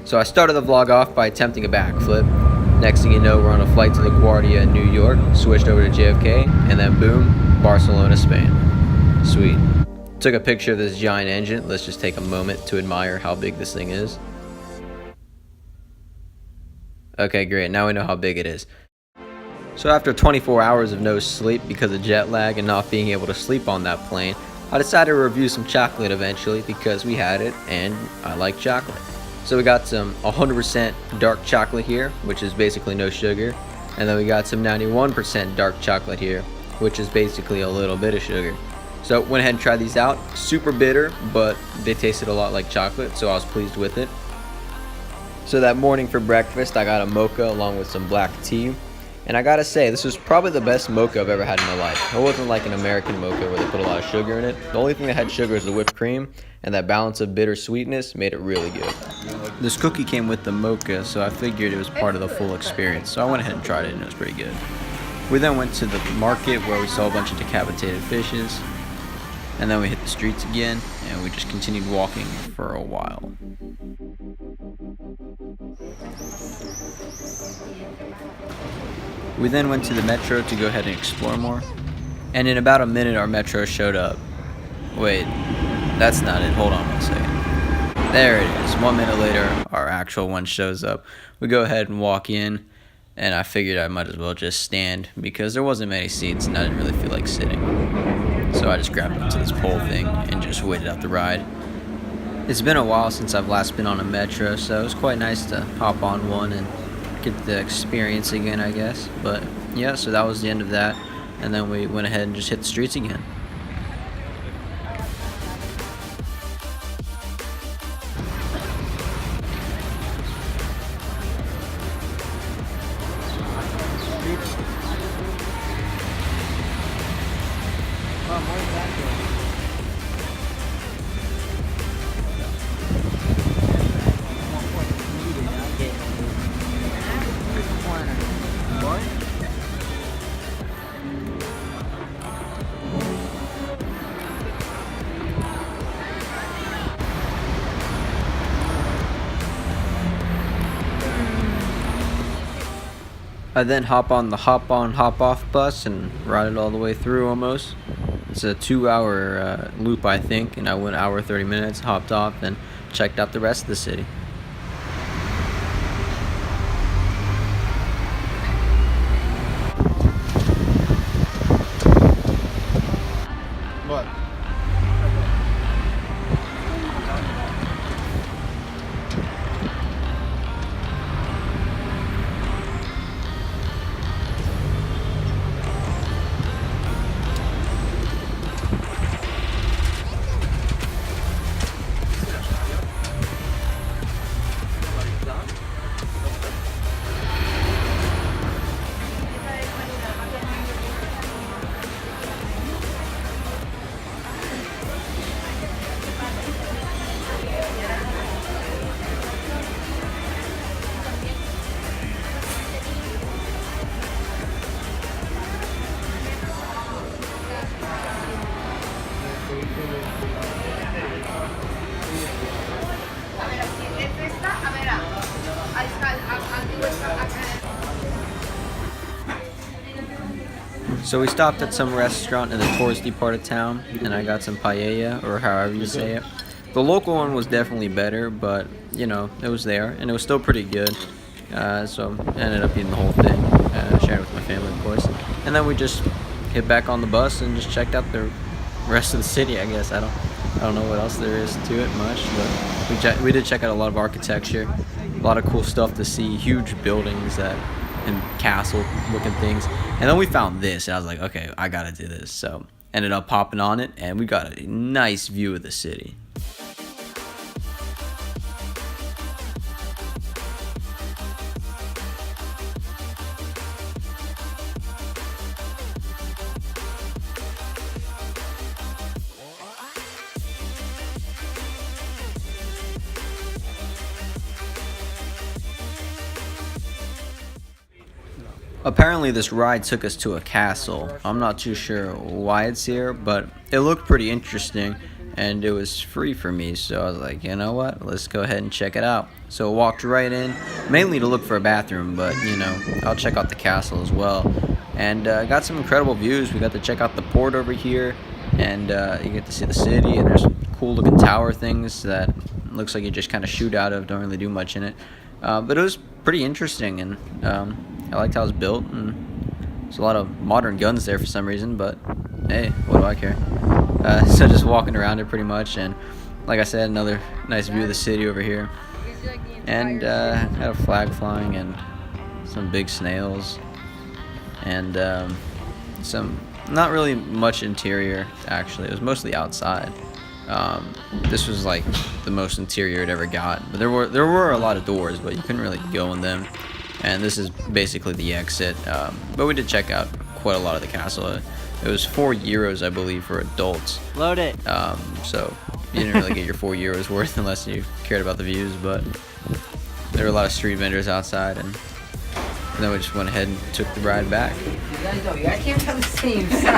So I started the vlog off by attempting a backflip. Next thing you know, we're on a flight to LaGuardia in New York, switched over to JFK, and then boom, Barcelona, Spain. Sweet. Took a picture of this giant engine. Let's just take a moment to admire how big this thing is. Okay, great. Now we know how big it is. So after 24 hours of no sleep because of jet lag and not being able to sleep on that plane, I decided to review some chocolate eventually because we had it and I like chocolate. So we got some 100% dark chocolate here, which is basically no sugar. And then we got some 91% dark chocolate here, which is basically a little bit of sugar. So went ahead and tried these out. Super bitter, but they tasted a lot like chocolate, so I was pleased with it. So that morning for breakfast, I got a mocha along with some black tea. And I gotta say, this was probably the best mocha I've ever had in my life. It wasn't like an American mocha where they put a lot of sugar in it. The only thing that had sugar was the whipped cream, and that balance of bitter sweetness made it really good. This cookie came with the mocha, so I figured it was part of the full experience. So I went ahead and tried it, and it was pretty good. We then went to the market where we saw a bunch of decapitated fishes. And then we hit the streets again, and we just continued walking for a while. We then went to the metro to go ahead and explore more. And in about a minute, our metro showed up. Wait, that's not it. Hold on one second. There it is. 1 minute later, our actual one shows up. We go ahead and walk in, and I figured I might as well just stand because there wasn't many seats and I didn't really feel like sitting. So I just grabbed onto this pole thing and just waited out the ride. It's been a while since I've last been on a metro, so it was quite nice to hop on one and get the experience again, I guess. But yeah, so that was the end of that. And then we went ahead and just hit the streets again. I then hop on the hop on hop off bus and ride it all the way through almost. It's a 2-hour loop, I think, and I went 1 hour 30 minutes, hopped off, and checked out the rest of the city. What? So we stopped at some restaurant in the touristy part of town, and I got some paella, or however you say it. The local one was definitely better, but, you know, it was there, and it was still pretty good. So I ended up eating the whole thing, sharing it with my family, of course. And then we just hit back on the bus and just checked out the rest of the city, I guess. I don't know what else there is to it much, but we did check out a lot of architecture, a lot of cool stuff to see, huge buildings and castle looking things. And then we found this, and I was like, okay, I gotta do this. So ended up hopping on it, and we got a nice view of the city. Apparently this ride took us to a castle. I'm not too sure why it's here, but it looked pretty interesting. and it was free for me, so I was like, you know what, let's go ahead and check it out. So I walked right in, mainly to look for a bathroom, but you know, I'll check out the castle as well. And got some incredible views. We got to check out the port over here, and you get to see the city, and there's cool looking tower things that looks like you just kind of shoot out of, don't really do much in it. But it was pretty interesting, and I liked how it was built, and there's a lot of modern guns there for some reason, but hey, what do I care? So just walking around it pretty much, and like I said, another nice view of the city over here. And had a flag flying and some big snails, and some, not really much interior actually. It was mostly outside. This was like the most interior it ever got, but there were a lot of doors, but you couldn't really go in them. And this is basically the exit. But we did check out quite a lot of the castle. It was €4, I believe, for adults. Load it. So you didn't really get your €4 worth unless you cared about the views. But there were a lot of street vendors outside, and then we just went ahead and took the ride back. You guys know, you guys came from the same side.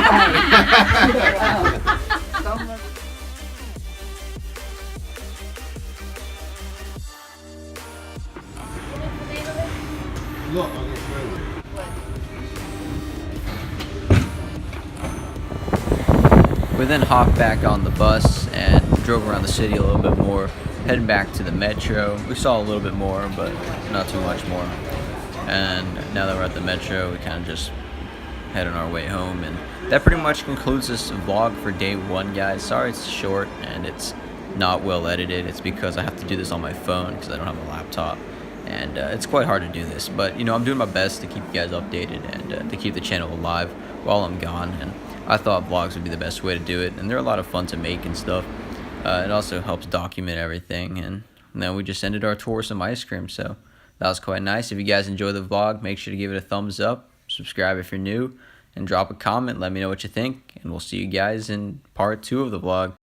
Look, on this road. We then hopped back on the bus and drove around the city a little bit more, heading back to the metro. We saw a little bit more, but not too much more. And now that we're at the metro, we kind of just head on our way home. And that pretty much concludes this vlog for day one, guys. Sorry it's short and it's not well edited. It's because I have to do this on my phone because I don't have a laptop. And it's quite hard to do this, but you know, I'm doing my best to keep you guys updated and to keep the channel alive while I'm gone. And I thought vlogs would be the best way to do it, and they're a lot of fun to make and stuff. It also helps document everything. And then we just ended our tour with some ice cream, so that was quite nice. If you guys enjoy the vlog, make sure to give it a thumbs up, subscribe if you're new, and drop a comment. Let me know what you think, and we'll see you guys in part 2 of the vlog.